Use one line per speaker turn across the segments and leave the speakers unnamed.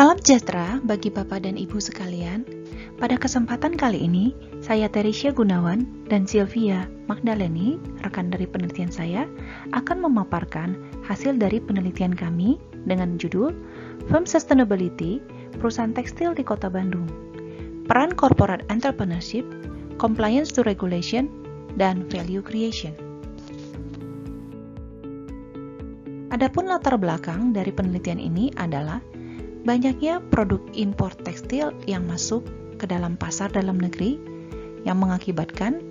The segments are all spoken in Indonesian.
Salam sejahtera bagi Bapak dan Ibu sekalian. Pada kesempatan kali ini, saya Teresia Gunawan dan Sylvia Magdaleni, rekan dari penelitian saya, akan memaparkan hasil dari penelitian kami dengan judul Firm Sustainability, Perusahaan Tekstil di Kota Bandung, Peran Corporate Entrepreneurship, Compliance to Regulation, dan Value Creation. Adapun latar belakang dari penelitian ini adalah banyaknya produk impor tekstil yang masuk ke dalam pasar dalam negeri yang mengakibatkan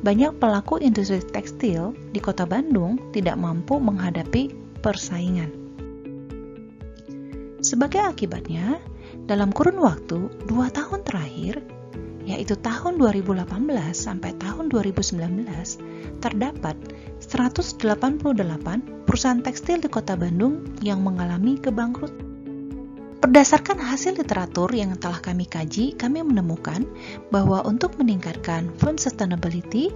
banyak pelaku industri tekstil di Kota Bandung tidak mampu menghadapi persaingan. Sebagai akibatnya, dalam kurun waktu 2 tahun terakhir, yaitu tahun 2018 sampai tahun 2019, terdapat 188 perusahaan tekstil di Kota Bandung yang mengalami kebangkrutan. Berdasarkan hasil literatur yang telah kami kaji, kami menemukan bahwa untuk meningkatkan firm sustainability,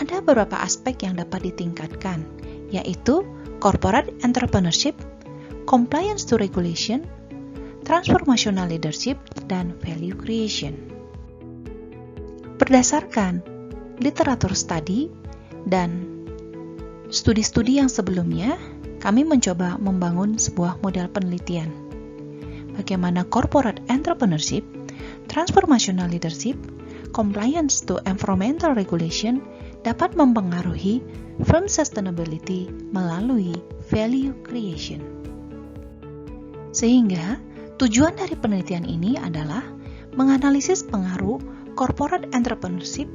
ada beberapa aspek yang dapat ditingkatkan, yaitu corporate entrepreneurship, compliance to regulation, transformational leadership, dan value creation. Berdasarkan literatur studi dan studi-studi yang sebelumnya, kami mencoba membangun sebuah model penelitian. Bagaimana corporate entrepreneurship, transformational leadership, compliance to environmental regulation dapat mempengaruhi firm sustainability melalui value creation. Sehingga, tujuan dari penelitian ini adalah menganalisis pengaruh corporate entrepreneurship,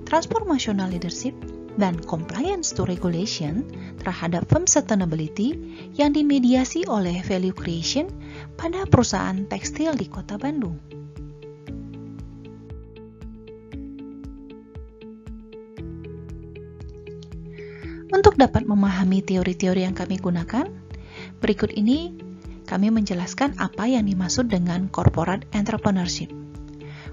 transformational leadership, dan compliance to regulation terhadap firm sustainability yang dimediasi oleh value creation pada perusahaan tekstil di Kota Bandung. Untuk dapat memahami teori-teori yang kami gunakan, berikut ini kami menjelaskan apa yang dimaksud dengan corporate entrepreneurship.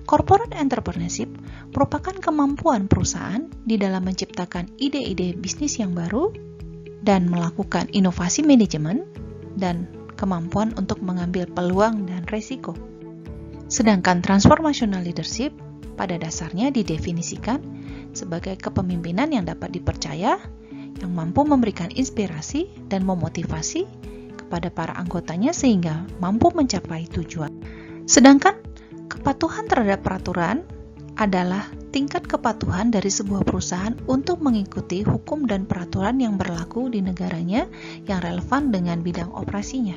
Corporate entrepreneurship merupakan kemampuan perusahaan di dalam menciptakan ide-ide bisnis yang baru dan melakukan inovasi manajemen dan kemampuan untuk mengambil peluang dan resiko. Sedangkan transformational leadership pada dasarnya didefinisikan sebagai kepemimpinan yang dapat dipercaya, yang mampu memberikan inspirasi dan memotivasi kepada para anggotanya sehingga mampu mencapai tujuan. Sedangkan kepatuhan terhadap peraturan adalah tingkat kepatuhan dari sebuah perusahaan untuk mengikuti hukum dan peraturan yang berlaku di negaranya yang relevan dengan bidang operasinya.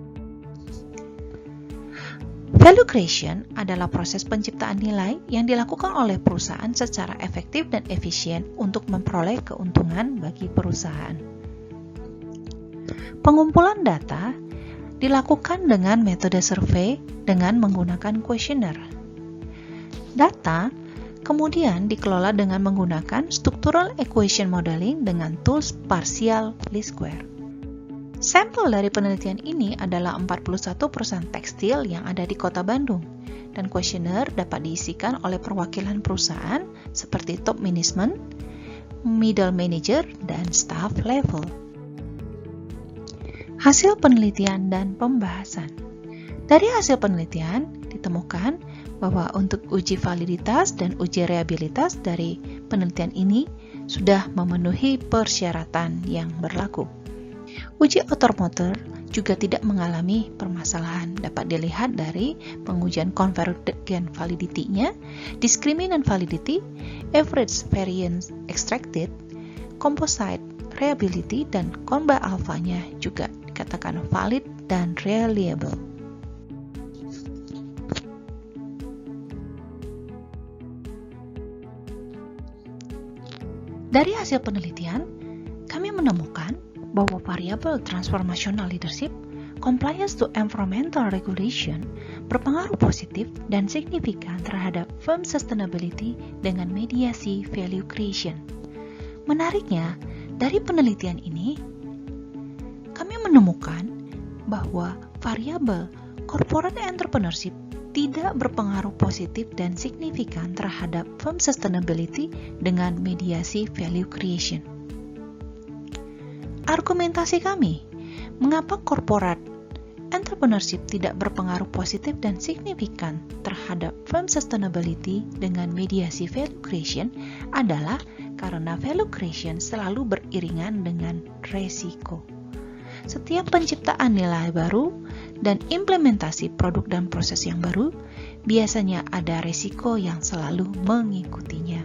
Value creation adalah proses penciptaan nilai yang dilakukan oleh perusahaan secara efektif dan efisien untuk memperoleh keuntungan bagi perusahaan. Pengumpulan data dilakukan dengan metode survei dengan menggunakan kuesioner. Data kemudian dikelola dengan menggunakan structural equation modeling dengan tools partial least square. Sampel dari penelitian ini adalah 41 perusahaan tekstil yang ada di Kota Bandung, dan kuesioner dapat diisikan oleh perwakilan perusahaan seperti top management, middle manager, dan staff level. Hasil penelitian dan pembahasan. Dari hasil penelitian ditemukan bahwa untuk uji validitas dan uji reliabilitas dari penelitian ini sudah memenuhi persyaratan yang berlaku. Uji automotor juga tidak mengalami permasalahan, dapat dilihat dari pengujian convergent validity-nya, discriminant validity, average variance extracted, composite reliability, dan Kornba alpha-nya juga dikatakan valid dan reliable. Dari hasil penelitian, kami menemukan bahwa variabel transformational leadership, compliance to environmental regulation berpengaruh positif dan signifikan terhadap firm sustainability dengan mediasi value creation. Menariknya, dari penelitian ini, kami menemukan bahwa variabel corporate entrepreneurship tidak berpengaruh positif dan signifikan terhadap firm sustainability dengan mediasi value creation. Argumentasi kami, mengapa corporate entrepreneurship tidak berpengaruh positif dan signifikan terhadap firm sustainability dengan mediasi value creation adalah karena value creation selalu beriringan dengan resiko. Setiap penciptaan nilai baru dan implementasi produk dan proses yang baru, biasanya ada resiko yang selalu mengikutinya.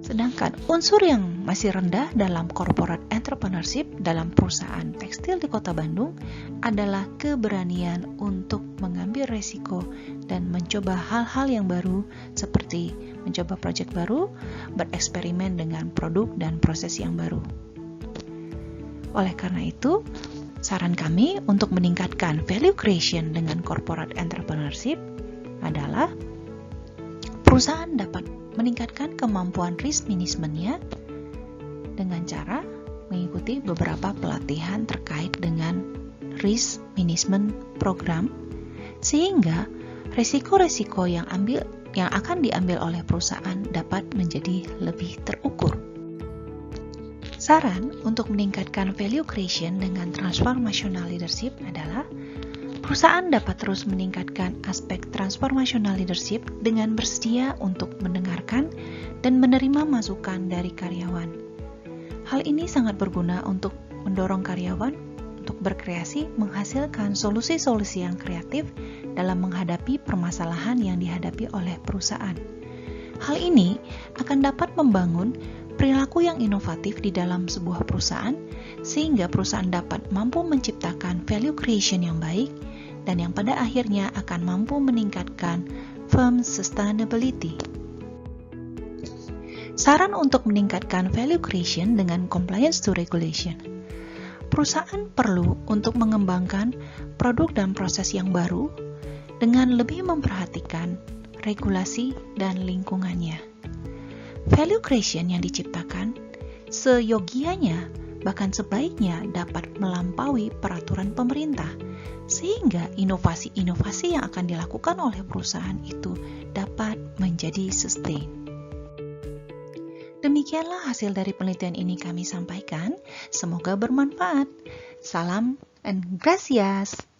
Sedangkan unsur yang masih rendah dalam corporate entrepreneurship dalam perusahaan tekstil di Kota Bandung adalah keberanian untuk mengambil resiko dan mencoba hal-hal yang baru seperti mencoba proyek baru, bereksperimen dengan produk dan proses yang baru. Oleh karena itu, saran kami untuk meningkatkan value creation dengan corporate entrepreneurship adalah perusahaan dapat meningkatkan kemampuan risk manajemennya dengan cara mengikuti beberapa pelatihan terkait dengan risk management program, sehingga resiko-resiko yang akan diambil oleh perusahaan dapat menjadi lebih terukur. Saran untuk meningkatkan value creation dengan transformational leadership adalah perusahaan dapat terus meningkatkan aspek transformational leadership dengan bersedia untuk mendengarkan dan menerima masukan dari karyawan. Hal ini sangat berguna untuk mendorong karyawan untuk berkreasi menghasilkan solusi-solusi yang kreatif dalam menghadapi permasalahan yang dihadapi oleh perusahaan. Hal ini akan dapat membangun perilaku yang inovatif di dalam sebuah perusahaan sehingga perusahaan dapat mampu menciptakan value creation yang baik dan yang pada akhirnya akan mampu meningkatkan firm sustainability. Saran untuk meningkatkan value creation dengan compliance to regulation. Perusahaan perlu untuk mengembangkan produk dan proses yang baru dengan lebih memperhatikan regulasi dan lingkungannya. Value creation yang diciptakan seyogianya bahkan sebaiknya dapat melampaui peraturan pemerintah, sehingga inovasi-inovasi yang akan dilakukan oleh perusahaan itu dapat menjadi sustain. Demikianlah hasil dari penelitian ini kami sampaikan, semoga bermanfaat. Salam and gracias.